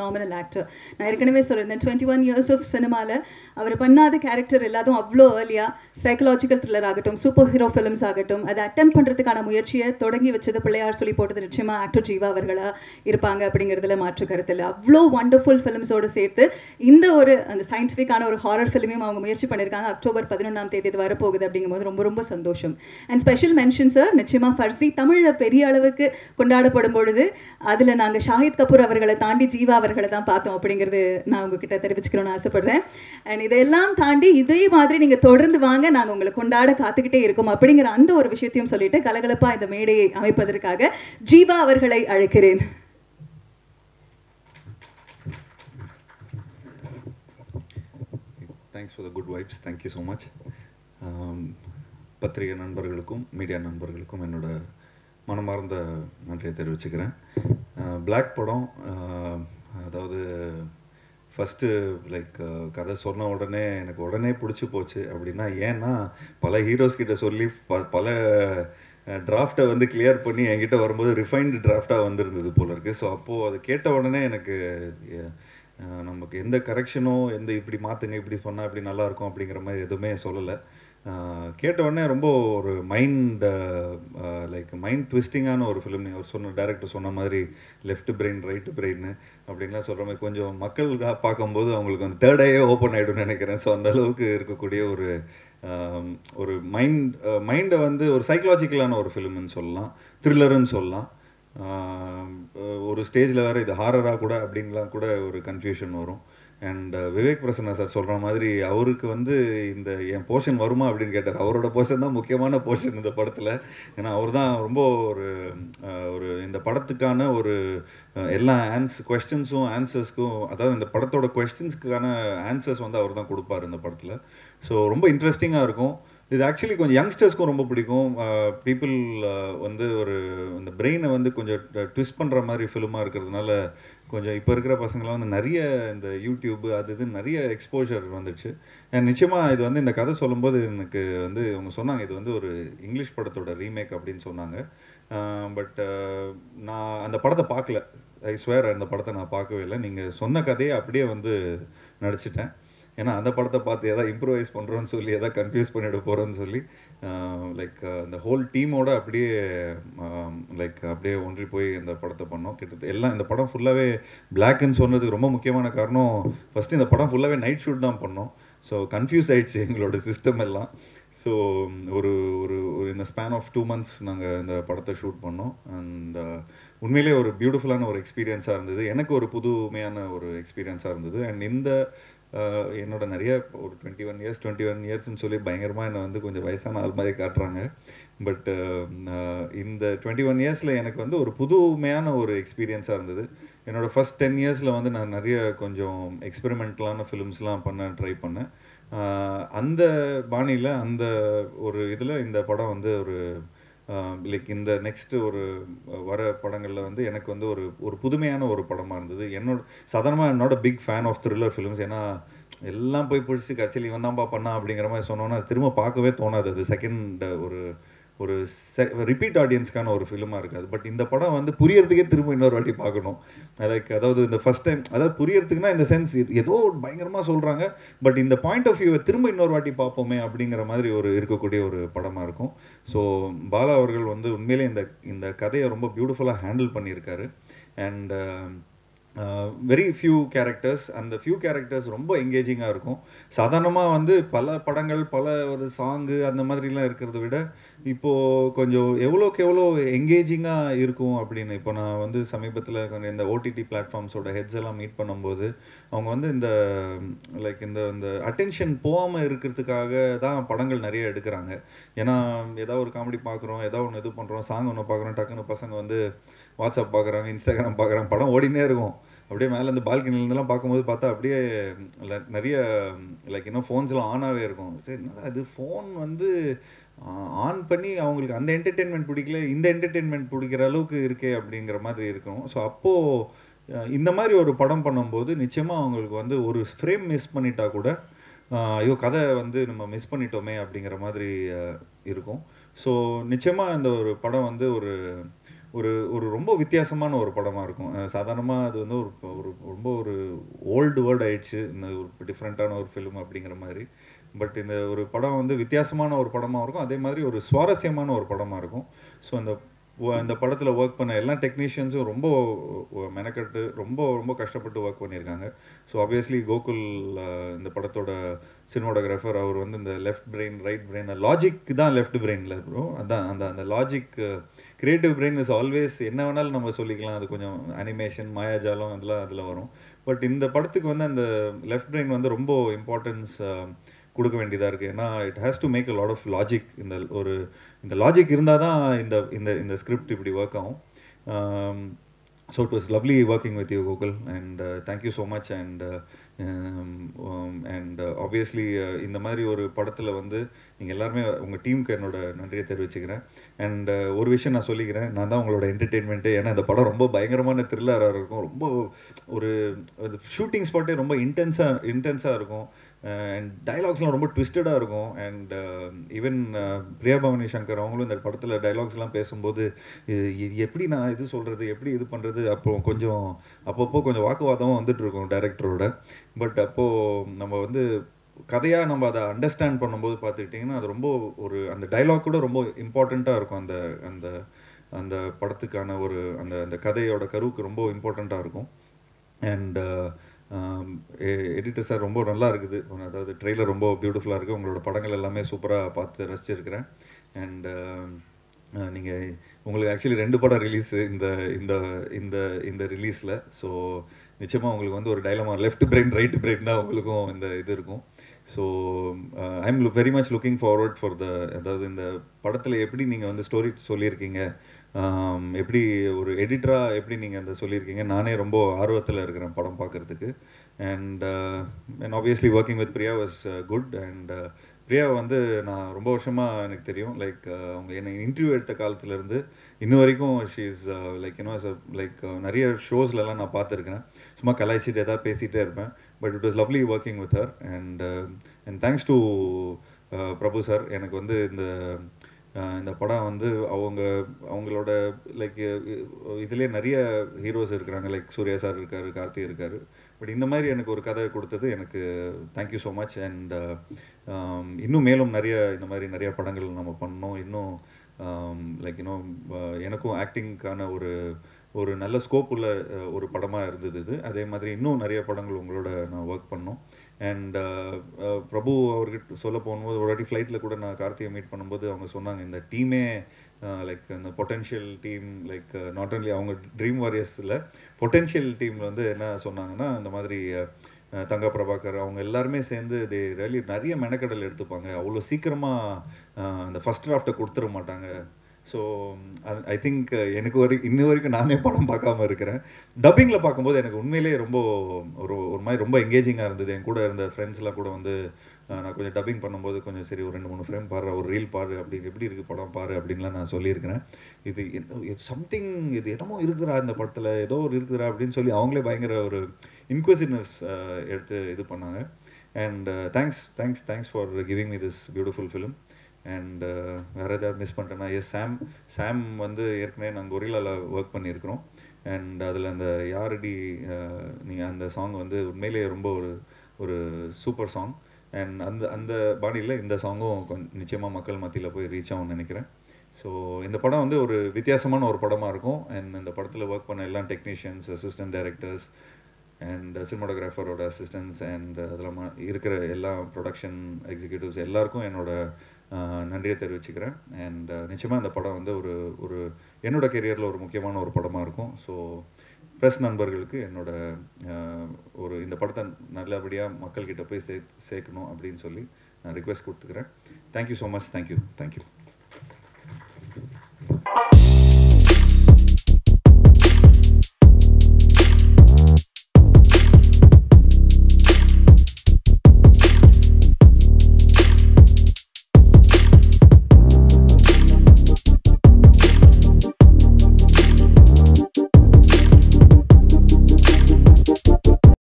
phenomenal actor. நான் ஏற்கனவே சொல்லியிருந்தேன் 21 years of சினிமாவில் அவர் பண்ணாத கேரக்டர் எல்லாத்தும் அவ்வளோ ஏர்லியாக சைக்கலாஜிக்கல் த்ரில்லர் ஆகட்டும், சூப்பர் ஹீரோ ஃபிலிம்ஸ் ஆகட்டும், அதை அட்டெம்ப்ட் பண்ணுறதுக்கான முயற்சியை தொடங்கி வச்சது பிள்ளையார் சொல்லி போட்டது நிச்சயமாக ஆக்டர் ஜீவா அவர்களாக இருப்பாங்க அப்படிங்கிறதுல மாற்று கருத்தில். அவ்வளோ வண்டர்ஃபுல் ஃபிலிம்ஸோடு சேர்த்து இந்த ஒரு அந்த சயின்டிஃபிக்கான ஒரு ஹாரர் ஃபிலிமையும் அவங்க முயற்சி பண்ணியிருக்காங்க. அக்டோபர் 11ஆம் தேதி இது வரப்போகுது அப்படிங்கும்போது ரொம்ப ரொம்ப சந்தோஷம். அண்ட் ஸ்பெஷல் மென்ஷன் சார், நிச்சயமாக ஃபர்சி தமிழில் பெரிய அளவுக்கு கொண்டாடப்படும் பொழுது அதில் நாங்கள் ஷாஹித் கபூர் அவர்களை தாண்டி ஜீவா அவர்களை தான் பார்த்தோம் அப்படிங்கிறது நான் உங்ககிட்ட தெரிவிச்சுக்கணும்னு ஆசைப்படுறேன். அண்ட் இதெல்லாம் தாண்டி இதே மாதிரி நீங்கள் தொடர்ந்து வாங்க, நாங்கள் உங்களை கொண்டாட காத்துக்கிட்டே இருக்கோம் அப்படிங்கிற அந்த ஒரு விஷயத்தையும் சொல்லிட்டு கலகலப்பா இந்த மேடையை அமைப்பதற்காக ஜீவா அவர்களை அழைக்கிறேன். Thanks for the good vibes. Thank you so much. பத்திரிகை நண்பர்களுக்கும் மீடியா நண்பர்களுக்கும் என்னோட மனமார்ந்த நன்றியை தெரிவிச்சுக்கிறேன். பிளாக் படம், அதாவது ஃபஸ்ட்டு லைக் கதை சொன்ன உடனே எனக்கு உடனே பிடிச்சி போச்சு. அப்படின்னா ஏன்னா பல ஹீரோஸ் கிட்ட சொல்லி பல டிராஃப்டை வந்து கிளியர் பண்ணி என்கிட்ட வரும்போது ரிஃபைன்டு டிராஃப்டாக வந்திருந்தது போல இருக்குது. ஸோ அப்போது அதை கேட்ட உடனே எனக்கு நமக்கு எந்த கரெக்ஷனோ எந்த இப்படி மாற்றுங்க இப்படி சொன்னால் இப்படி நல்லாயிருக்கும் அப்படிங்கிற மாதிரி எதுவுமே சொல்லலை. கேட்ட உடனே ரொம்ப ஒரு மைண்ட் ட்விஸ்டிங்கான ஒரு ஃபிலிம். அவர் சொன்ன டைரக்டர் சொன்ன மாதிரி லெஃப்ட் பிரெயின் ரைட்டு பிரெயின் அப்படின்லாம் சொல்கிற மாதிரி கொஞ்சம் மக்கள் பார்க்கும்போது அவங்களுக்கு வந்து தேர்ட் ஐயே ஓப்பன் ஆகிடும்னு நினைக்கிறேன். ஸோ அந்த அளவுக்கு இருக்கக்கூடிய ஒரு மைண்டை வந்து ஒரு சைக்கலாஜிக்கலான ஒரு ஃபிலிம்னு சொல்லலாம், த்ரில்லருன்னு சொல்லலாம். ஒரு ஸ்டேஜில் வேறு இது ஹாரராக கூட அப்படின்லாம் கூட ஒரு கன்ஃபியூஷன் வரும். அண்ட் விவேக் பிரசன்னா சார் சொல்கிற மாதிரி அவருக்கு வந்து இந்த என் போர்ஷன் வருமா அப்படின்னு கேட்டார். அவரோட போர்ஷன் தான் முக்கியமான போர்ஷன் இந்த படத்தில். ஏன்னா அவர் தான் ரொம்ப ஒரு இந்த படத்துக்கான ஒரு எல்லா கொஸ்டின்ஸும் ஆன்சர்ஸ்க்கும், அதாவது இந்த படத்தோட கொஸ்டின்ஸ்க்கான ஆன்சர்ஸ் வந்து அவர் தான் கொடுப்பார் இந்த படத்தில். ஸோ ரொம்ப இன்ட்ரெஸ்டிங்காக இருக்கும். இது ஆக்சுவலி கொஞ்சம் யங்ஸ்டர்ஸ்க்கும் ரொம்ப பிடிக்கும். பீப்புள் வந்து இந்த பிரெயினை வந்து கொஞ்சம் ட்விஸ்ட் பண்ணுற மாதிரி ஃபிலிமாக இருக்கிறதுனால கொஞ்சம் இப்போ இருக்கிற பசங்களாம் வந்து நிறைய இந்த யூடியூப்பு அது இது நிறைய எக்ஸ்போஜர் வந்துடுச்சு. நிச்சயமாக இது வந்து இந்த கதை சொல்லும்போது எனக்கு வந்து அவங்க சொன்னாங்க இது வந்து ஒரு இங்கிலீஷ் படத்தோட ரீமேக் அப்படின்னு சொன்னாங்க. பட் நான் அந்த படத்தை பார்க்கல. ஐ ஸ்வேர் அந்த படத்தை நான் பார்க்கவே இல்லை. நீங்கள் சொன்ன கதையை அப்படியே வந்து நடிச்சிட்டேன். ஏன்னா அந்த படத்தை பார்த்து எதாவது இம்ப்ரூவைஸ் பண்ணுறோன்னு சொல்லி எதாவது கன்ஃபியூஸ் பண்ணிவிட போகிறோன்னு சொல்லி லைக் அந்த ஹோல் டீமோட அப்படியே அப்படியே ஒன்றி போய் இந்த படத்தை பண்ணோம். கிட்டத்தட்ட எல்லாம் இந்த படம் ஃபுல்லாகவே பிளாக்னு சொன்னதுக்கு ரொம்ப முக்கியமான காரணம், ஃபஸ்ட்டு இந்த படம் ஃபுல்லாகவே நைட் ஷூட் தான் பண்ணோம். ஸோ கன்ஃபியூஸ் ஆகிடுச்சு எங்களோட சிஸ்டம் எல்லாம். ஸோ ஒரு ஒரு இந்த ஸ்பேன் ஆஃப் 2 months நாங்கள் இந்த படத்தை ஷூட் பண்ணோம். அண்ட் உண்மையிலே ஒரு பியூட்டிஃபுல்லான ஒரு எக்ஸ்பீரியன்ஸாக இருந்தது. எனக்கு ஒரு புதுமையான ஒரு எக்ஸ்பீரியன்ஸாக இருந்தது. அண்ட் இந்த என்னோட நிறைய ஒரு 21 இயர்ஸ்ன்னு சொல்லி பயங்கரமாக என்னை வந்து கொஞ்சம் வயசான ஆள் மாதிரி காட்டுறாங்க. பட் இந்த 21 இயர்ஸில் எனக்கு வந்து ஒரு புதுமையான ஒரு எக்ஸ்பீரியன்ஸாக இருந்தது. என்னோடய ஃபஸ்ட் 10 இயர்ஸில் வந்து நான் நிறைய கொஞ்சம் எக்ஸ்பெரிமெண்டலான ஃபிலிம்ஸ்லாம் ட்ரை பண்ணேன். அந்த பாணியில் அந்த ஒரு இதில் இந்த படம் வந்து ஒரு லைக் இந்த நெக்ஸ்ட்டு ஒரு வர படங்களில் வந்து எனக்கு வந்து ஒரு புதுமையான ஒரு படமாக இருந்தது. சாதாரணமாக என்னோட big fan of thriller films. ஏன்னா எல்லாம் போய் பிடிச்சி கடைசியில் இவன் தான்ப்பா பண்ணா அப்படிங்கிற மாதிரி சொன்னோன்னா திரும்ப பார்க்கவே தோணாது. அது செகண்ட் ஒரு ரிப்பீட் ஆடியன்ஸ்க்கான ஒரு ஃபிலிமாக இருக்காது. பட் இந்த படம் வந்து புரியறதுக்கே திரும்ப இன்னொரு வாட்டி பார்க்கணும். அதாவது இந்த ஃபஸ்ட் டைம் அதாவது புரியறதுக்குன்னா இந்த சென்ஸ் ஏதோ பயங்கரமாக சொல்கிறாங்க, பட் இந்த பாயிண்ட் ஆஃப் வியூவை திரும்ப இன்னொரு வாட்டி பார்ப்போமே அப்படிங்கிற மாதிரி இருக்கக்கூடிய ஒரு படமாக இருக்கும். ஸோ பாலா அவர்கள் வந்து உண்மையிலே இந்த கதையை ரொம்ப பியூட்டிஃபுல்லாக ஹேண்டில் பண்ணியிருக்காரு. அண்ட் வெரி ஃபியூ கேரக்டர்ஸ், அந்த ஃபியூ கேரக்டர்ஸ் ரொம்ப எங்கேஜிங்காக இருக்கும். சாதாரணமாக வந்து பல படங்கள் பல ஒரு சாங்கு அந்த மாதிரிலாம் இருக்கிறத விட இப்போது கொஞ்சம் எவ்வளோக்கு எவ்வளோ எங்கேஜிங்காக இருக்கும் அப்படின்னு. இப்போ நான் வந்து சமீபத்தில் கொஞ்சம் இந்த ஓடிடி பிளாட்ஃபார்ம்ஸோட ஹெட்ஸ் எல்லாம் மீட் பண்ணும்போது அவங்க வந்து இந்த லைக் இந்த அட்டென்ஷன் போகாமல் இருக்கிறதுக்காக தான் படங்கள் நிறைய எடுக்கிறாங்க. ஏன்னா ஏதாவது ஒரு காமெடி பார்க்குறோம், ஏதாவது ஒன்று இது பண்ணுறோம், சாங் ஒன்று பார்க்குறோம், டக்குன்னு பசங்க வந்து வாட்ஸ்அப் பார்க்குறாங்க, இன்ஸ்டாகிராம் பார்க்குறாங்க, படம் ஓடினே இருக்கும். அப்படியே மேலே இந்த பால்கனிலேருந்துலாம் பார்க்கும்போது பார்த்தா அப்படியே நிறைய லைக் இன்னும் ஃபோன்ஸ்லாம் ஆனாகவே இருக்கும். சரி அது ஃபோன் வந்து ஆன் பண்ணி அவங்களுக்கு அந்த என்டர்டெயின்மெண்ட் பிடிக்கல, இந்த என்டர்டெயின்மெண்ட் பிடிக்கிற அளவுக்கு இருக்கே அப்படிங்கிற மாதிரி இருக்கும். ஸோ அப்போது இந்த மாதிரி ஒரு படம் பண்ணும்போது நிச்சயமாக அவங்களுக்கு வந்து ஒரு ஃப்ரேம் மிஸ் பண்ணிட்டா கூட ஐயோ கதை வந்து நம்ம மிஸ் பண்ணிட்டோமே அப்படிங்கிற மாதிரி இருக்கும். ஸோ நிச்சயமாக இந்த ஒரு படம் வந்து ஒரு ஒரு ரொம்ப வித்தியாசமான ஒரு படமாக இருக்கும். சாதாரணமாக அது வந்து ஒரு ஒரு ரொம்ப ஒரு ஓல்டு வேர்ட் ஆயிடுச்சு, இந்த ஒரு டிஃப்ரெண்ட்டான ஒரு ஃபிலிம் அப்படிங்கிற மாதிரி. பட் இந்த ஒரு படம் வந்து வித்தியாசமான ஒரு படமாக இருக்கும், அதே மாதிரி ஒரு சுவாரஸ்யமான ஒரு படமாக இருக்கும். ஸோ இந்த படத்தில் ஒர்க் பண்ண எல்லா டெக்னீஷியன்ஸும் ரொம்ப மெனக்கட்டு ரொம்ப ரொம்ப கஷ்டப்பட்டு ஒர்க் பண்ணியிருக்காங்க. ஸோ ஆப்வியஸ்லி கோகுல் இந்த படத்தோட சினிமாட்டோகிராஃபர், அவர் வந்து இந்த left brain right brain logic தான் லெஃப்ட் பிரெயினில் இருக்கும். அதான் அந்த அந்த logic creative brain is always என்ன வேணாலும் நம்ம சொல்லிக்கலாம். அது கொஞ்சம் அனிமேஷன் மாயாஜாலம் அதெல்லாம் அதில் வரும். பட் இந்த படத்துக்கு வந்து அந்த லெஃப்ட் பிரெயின் வந்து ரொம்ப இம்பார்ட்டன்ஸ் கொடுக்க வேண்டியதாக இருக்குது. ஏன்னா it has to make a lot of logic. இந்த லாஜிக் இருந்தால் தான் இந்த இந்த இந்த ஸ்கிரிப்ட் இப்படி ஒர்க் ஆகும். So it was lovely working with you, Gokul, and thank you so much. And obviously இந்த மாதிரி ஒரு படத்தில் வந்து நீங்கள் எல்லாருமே உங்கள் டீமுக்கு என்னோட நன்றியை தெரிவிச்சுக்கிறேன். அண்ட் ஒரு விஷயம் நான் சொல்லிக்கிறேன், நான் தான் உங்களோட என்டர்டெயின்மெண்ட்டு. ஏன்னா இந்த படம் ரொம்ப பயங்கரமான த்ரில்லராக இருக்கும், ரொம்ப ஒரு ஷூட்டிங் ஸ்பாட்டே ரொம்ப இன்டென்ஸாக இருக்கும். அண்ட் டைலாக்ஸ்லாம் ரொம்ப ட்விஸ்டடாக இருக்கும். அண்ட் ஈவன் பிரியா பவானி சங்கர் அவங்களும் இந்த படத்தில் டைலாக்ஸ்லாம் பேசும்போது எப்படி நான் இது சொல்கிறது, எப்படி இது பண்ணுறது, அப்பப்போ கொஞ்சம் வாக்குவாதமும் வந்துட்டு இருக்கும் டைரக்டரோட. பட் அப்போது நம்ம வந்து கதையாக நம்ம அதை அண்டர்ஸ்டாண்ட் பண்ணும்போது பார்த்துக்கிட்டிங்கன்னா அது ரொம்ப ஒரு அந்த டைலாக் கூட ரொம்ப இம்பார்ட்டண்ட்டாக இருக்கும். அந்த அந்த அந்த படத்துக்கான ஒரு அந்த அந்த கதையோட கருவுக்கு ரொம்ப இம்பார்ட்டண்ட்டாக இருக்கும். அண்ட் எடிட்டர் சார் ரொம்ப நல்லா இருக்குது, அதாவது ட்ரெய்லர் ரொம்ப பியூட்டிஃபுல்லாக இருக்குது. உங்களோட படங்கள் எல்லாமே சூப்பராக பார்த்து ரசிச்சிருக்கிறேன். அண்ட் நீங்கள் உங்களுக்கு ஆக்சுவலி 2 படம் ரிலீஸு இந்த இந்த இந்த இந்த ரிலீஸில். ஸோ நிச்சயமாக உங்களுக்கு வந்து ஒரு dilemma left brain right brain தான் உங்களுக்கும் இந்த இது இருக்கும். So I am very much looking forward for அதாவது இந்த படத்தில் எப்படி நீங்கள் வந்து ஸ்டோரி சொல்லியிருக்கீங்க, எப்படி ஒரு எடிட்டராக எப்படி நீங்கள் அந்த சொல்லியிருக்கீங்க, நானே ரொம்ப ஆர்வத்தில் இருக்கிறேன் படம் பார்க்குறதுக்கு. And obviously working with Priya was good. And Priya வந்து நான் ரொம்ப வருஷமாக எனக்கு தெரியும். லைக் அவங்க என்னை இன்டர்வியூ எடுத்த காலத்துலேருந்து இன்னும் வரைக்கும் ஷீ இஸ் லைக் லைக் நிறைய ஷோஸ்லலாம் நான் பார்த்துருக்கேன். சும்மா கலாய்ச்சிட்டு எதாவது பேசிகிட்டே இருப்பேன். But it was lovely working with her. And thanks to Prabhu sir. எனக்கு வந்து இந்த படம் வந்து அவங்களோட லைக் இதுலேயே நிறைய ஹீரோஸ் இருக்கிறாங்க. லைக் சூர்யா சார் இருக்கார், கார்த்தி இருக்கார். பட் இந்த மாதிரி எனக்கு ஒரு கதை கொடுத்தது எனக்கு தேங்க்யூ ஸோ மச். அண்ட் இன்னும் மேலும் இந்த மாதிரி நிறைய படங்கள் நம்ம பண்ணோம். இன்னும் லைக் எனக்கும் ஆக்டிங்க்கான ஒரு நல்ல ஸ்கோப் உள்ள ஒரு படமாக இருந்தது இது. அதே மாதிரி இன்னும் நிறைய படங்கள் உங்களோட நான் ஒர்க் பண்ணோம். அண்ட் பிரபு அவர்கிட்ட சொல்ல போகும்போது ஒரு வாட்டி ஃப்ளைட்டில் கூட நான் கார்த்தியை மீட் பண்ணும்போது அவங்க சொன்னாங்க, இந்த டீமே லைக் இந்த potential team like not only அவங்க ட்ரீம் வாரியர்ஸில் பொட்டென்ஷியல் டீமில் வந்து என்ன சொன்னாங்கன்னா, இந்த மாதிரி தங்கா பிரபாகர் அவங்க எல்லாருமே சேர்ந்து நிறைய மெனக்கடல் எடுத்துப்பாங்க, அவ்வளோ சீக்கிரமாக அந்த ஃபஸ்ட் டிராஃப்டை கொடுத்துட மாட்டாங்க. ஸோ ஐ திங்க் எனக்கு இன்ன வரைக்கும் நானே படம் பார்க்காம இருக்கிறேன். டப்பிங்கில் பார்க்கும்போது எனக்கு உண்மையிலேயே ரொம்ப ஒரு மாதிரி ரொம்ப எங்கேஜிங்காக இருந்தது. என் கூட இருந்த ஃப்ரெண்ட்ஸ்லாம் கூட வந்து நான் கொஞ்சம் டப்பிங் பண்ணும்போது கொஞ்சம் சரி ஒரு 2-3 ஃப்ரேம் பாரு, ஒரு ரீல் பாரு, அப்படி எப்படி இருக்குது படம் பாரு அப்படின்லாம் நான் சொல்லியிருக்கிறேன். இது சம்திங் இது என்னமோ இருக்குதுரா இந்த படத்தில், ஏதோ ஒரு இருக்குதுரா அப்படின்னு சொல்லி அவங்களே பயங்கர ஒரு இன்க்வசிவ்னஸ் எடுத்து இது பண்ணாங்க. And thanks for giving me this beautiful film. And வேறு ஏதாவது மிஸ் பண்ணிட்டேன்னா, சாம் வந்து ஏற்கனவே நாங்கள் கொரில்லாவில் ஒர்க் பண்ணியிருக்கிறோம். அண்ட் அதில் அந்த யாரடி நீங்கள் அந்த சாங் வந்து உண்மையிலேயே ரொம்ப ஒரு சூப்பர் சாங். அண்ட் அந்த பாணியில் இந்த சாங்கும் நிச்சயமாக மக்கள் மத்தியில் போய் ரீச் ஆகும்னு நினைக்கிறேன். ஸோ இந்த படம் வந்து ஒரு வித்தியாசமான ஒரு படமாக இருக்கும். அண்ட் இந்த படத்தில் ஒர்க் பண்ண எல்லா டெக்னீஷியன்ஸ், அசிஸ்டன்ட் டைரக்டர்ஸ் அண்ட் சினிமாட்டோகிராஃபரோட அசிஸ்டன்ஸ் அண்ட் அதில் இருக்கிற எல்லா ப்ரொடக்ஷன் எக்ஸிக்யூட்டிவ்ஸ் எல்லாருக்கும் என்னோட நன்றியை தெரிவிச்சுக்கிறேன். அண்ட் நிச்சயமாக இந்த படம் வந்து ஒரு என்னோட கெரியரில் ஒரு முக்கியமான ஒரு படமாக இருக்கும். ஸோ ப்ரெஸ் நண்பர்களுக்கு என்னோட இந்த படத்தை நல்லபடியாக மக்கள்கிட்ட போய் சேர்க்கணும் அப்படின்னு சொல்லி நான் ரிக்வெஸ்ட் கொடுத்துக்கிறேன். Thank you so much. தேங்க்யூ.